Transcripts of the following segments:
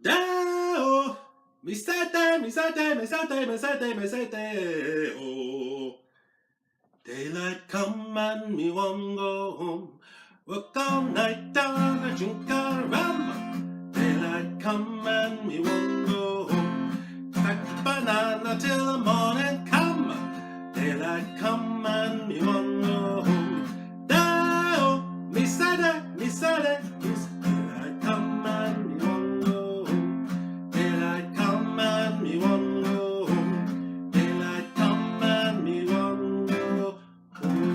Dao, mi sete, mi sete, mi sete, mi sete, mi sete, oh. Daylight come and me want go home. Work all night down, I drink a rum. Daylight come and me want go home. Pack a banana till the morning come. Daylight come and me want go home. Dao, mi sete, mi sete, mi sete. Daylight come and me want go home. Daylight come and me want go home. Daylight come and me want go home.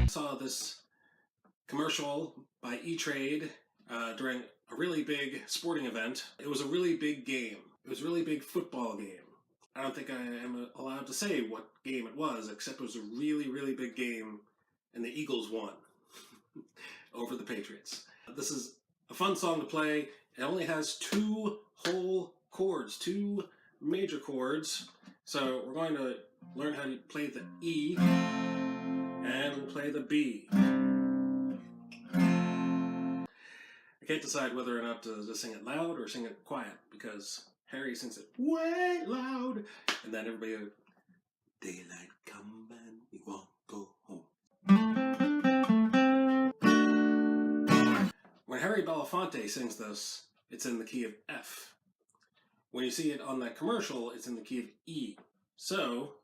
Saw this commercial by E-Trade during a really big sporting event. It was a really big game. It was a really big football game. I don't think I am allowed to say what game it was, except it was a really, really big game, and the Eagles won over the Patriots. This is a fun song to play. It only has two whole chords, two major chords. So we're going to learn how to play the E and play the B. I can't decide whether or not to just sing it loud or sing it quiet, because Harry sings it way loud, and then everybody goes, daylight come and we won't go home. When Harry Belafonte sings this, it's in the key of F. When you see it on that commercial, it's in the key of E. So,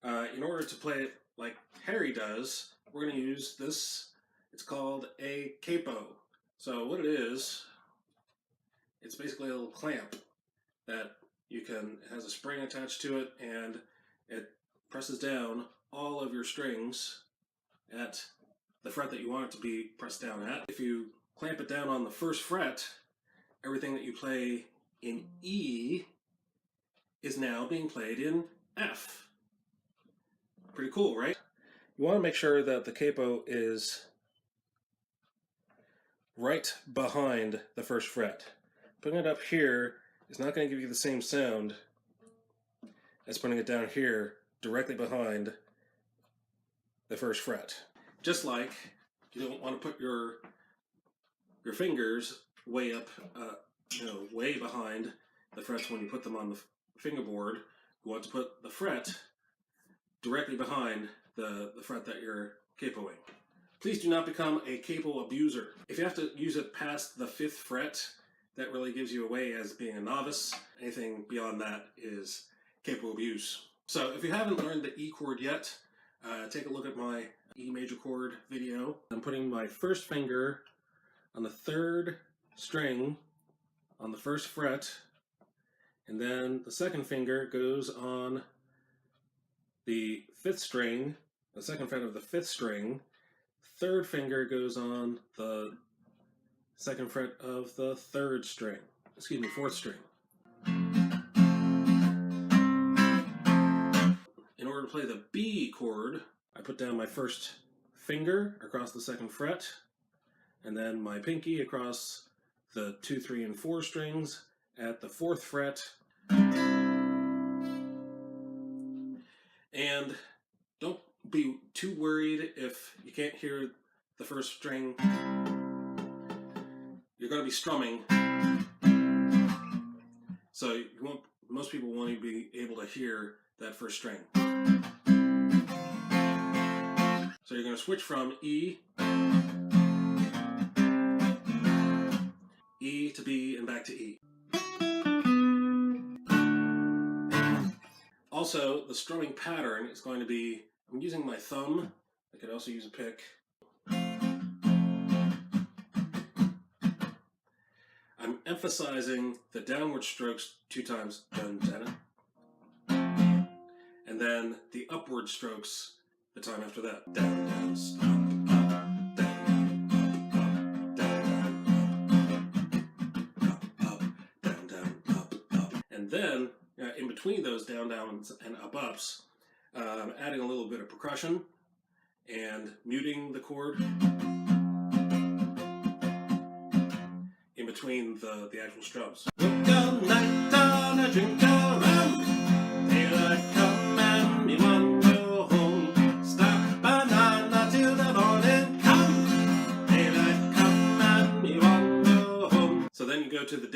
in order to play it like Harry does, we're going to use this. It's called a capo. So what it is, it's basically a little clamp that it has a spring attached to it, and it presses down all of your strings at the fret that you want it to be pressed down at. If you clamp it down on the first fret, everything that you play in E is now being played in F. Pretty cool, right? You want to make sure that the capo is right behind the first fret. Putting it up here is not going to give you the same sound as putting it down here directly behind the first fret. Just like you don't want to put your fingers way up, way behind the frets when you put them on the fingerboard. You want to put the fret directly behind the fret that you're capoing. Please do not become a capo abuser. If you have to use it past the 5th fret, that really gives you away as being a novice. Anything beyond that is capo abuse. So if you haven't learned the E chord yet, take a look at my E major chord video. I'm putting my first finger on the 3rd string on the 1st fret, and then the 2nd finger goes on the 5th string, the 2nd fret of the 5th string. 3rd finger goes on the 2nd fret of the 4th string. In order to play the B chord, I put down my first finger across the 2nd fret, and then my pinky across the 2, 3, and 4 strings at the 4th fret. And don't be too worried if you can't hear the first string. You're going to be strumming, so most people won't be able to hear that first string. So you're going to switch from E to B and back to E. Also, the strumming pattern is going to be, I'm using my thumb. I could also use a pick. I'm emphasizing the downward strokes 2 times, dun, dun, dun, and then the upward strokes the time after that. Down, down, stop, up, down, up, down, down, up. And then, in between those down, downs and ups, adding a little bit of percussion and muting the chord in between the actual strums.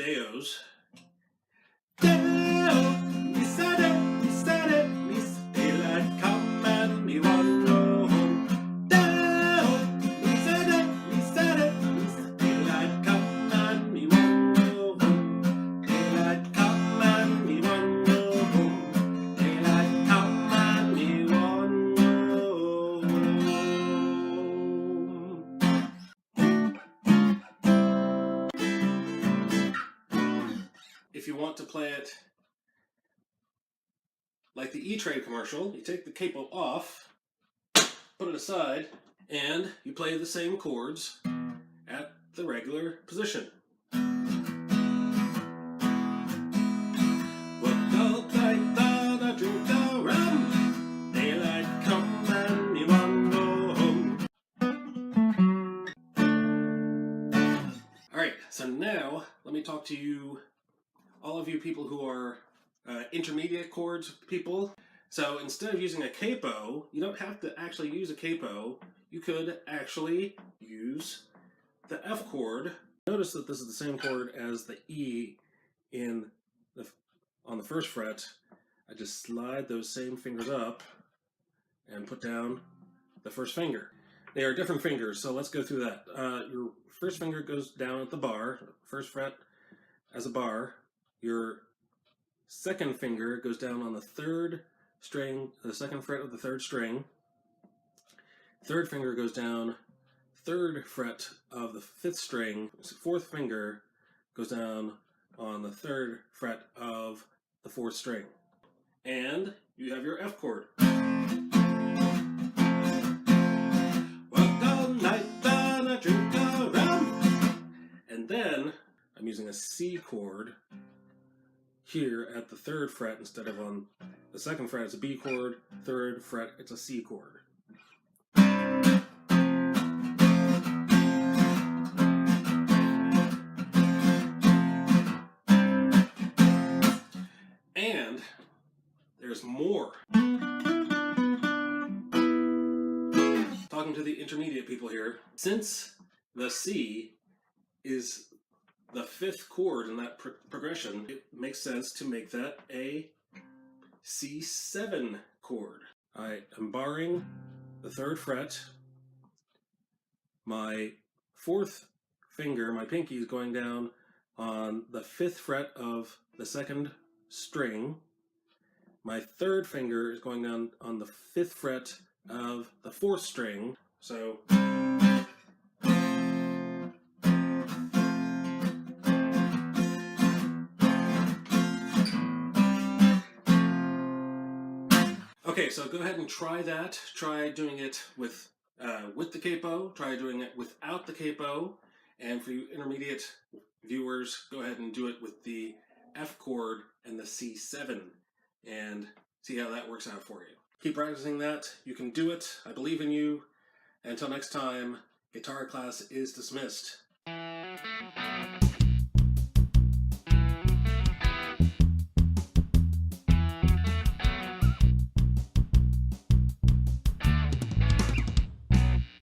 Deos. If you want to play it like the E-Trade commercial, you take the capo off, put it aside, and you play the same chords at the regular position. Alright, so now let me talk to you, all of you people who are intermediate chords people. So instead of using a capo, you don't have to actually use a capo. You could actually use the F chord. Notice that this is the same chord as the E on the first fret. I just slide those same fingers up and put down the first finger. They are different fingers, so let's go through that. Your first finger goes down at the bar, first fret as a bar. Your second finger goes down on the third string, the second fret of the third string. Third finger goes down, third fret of the fifth string. Fourth finger goes down on the third fret of the fourth string. And you have your F chord. And then I'm using a C chord here at the third fret instead of on the second fret. It's a B chord, third fret, it's a C chord. And there's more. Talking to the intermediate people here, since the C is the fifth chord in that progression, it makes sense to make that a C7 chord. I am barring the third fret. My fourth finger, my pinky, is going down on the fifth fret of the second string. My third finger is going down on the fifth fret of the fourth string. So okay, so go ahead and try that. Try doing it with the capo. Try doing it without the capo. And for you intermediate viewers, go ahead and do it with the F chord and the C7 and see how that works out for you. Keep practicing that. You can do it. I believe in you. Until next time, guitar class is dismissed.